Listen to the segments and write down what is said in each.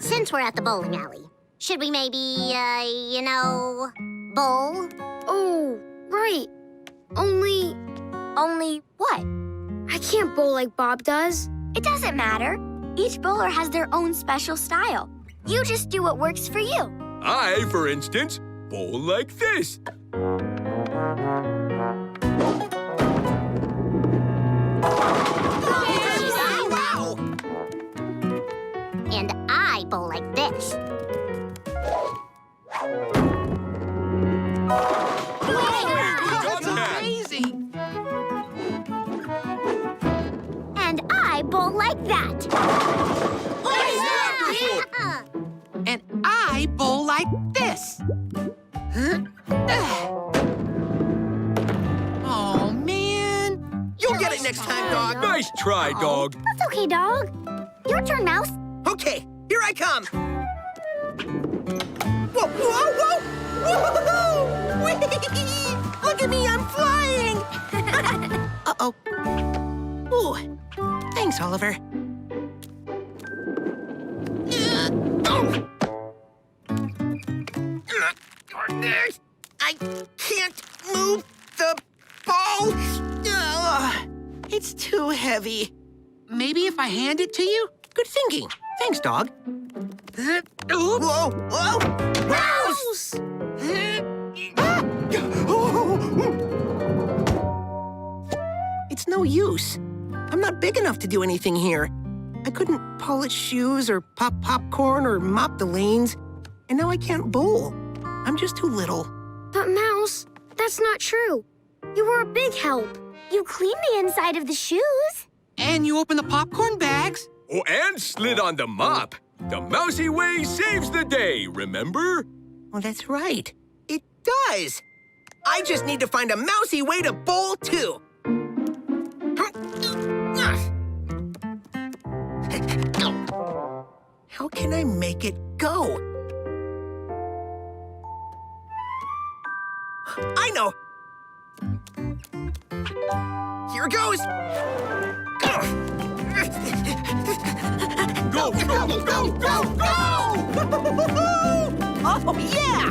Since we're at the bowling alley, should we maybe, bowl? Oh, right. Only what? I can't bowl like Bob does. It doesn't matter. Each bowler has their own special style. You just do what works for you. I, for instance, bowl like this. Wow! And I bowl like this. That's Amazing! And I bowl like that. And I bowl like this. Oh, man. You'll get it next time, dog. Nice try, dog. That's okay, dog. Your turn, Mouse. Okay, here I come. Whoa, whoa, whoa! Whoa! Whee! Look at me, I'm flying! Uh-oh. Ooh, thanks, Oliver. I can't move the ball. It's too heavy. Maybe if I hand it to you? Good thinking. Thanks, dog. Whoa, whoa! Mouse! It's no use. I'm not big enough to do anything here. I couldn't polish shoes or pop popcorn or mop the lanes. And now I can't bowl. I'm just too little. But Mouse, that's not true. You were a big help. You cleaned the inside of the shoes. And you open the popcorn bags? Oh, and slid on the mop. The mousy way saves the day, remember? Well, that's right. It does. I just need to find a mousy way to bowl, too. How can I make it go? I know. Here goes. Go, go, go, go, go! Oh, yeah!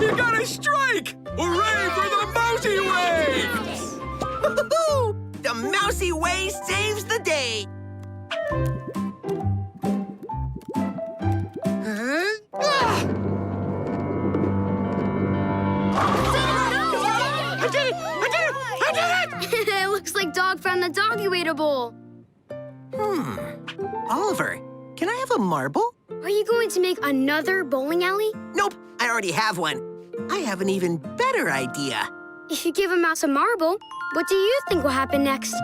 You got a strike! Hooray for the mousy way! The mousy way saves the day. I did it! I did it! I did it! It looks like Dog found the doggy way to bowl. Oliver, can I have a marble? Are you going to make another bowling alley? Nope, I already have one. I have an even better idea. If you give a mouse a marble, what do you think will happen next?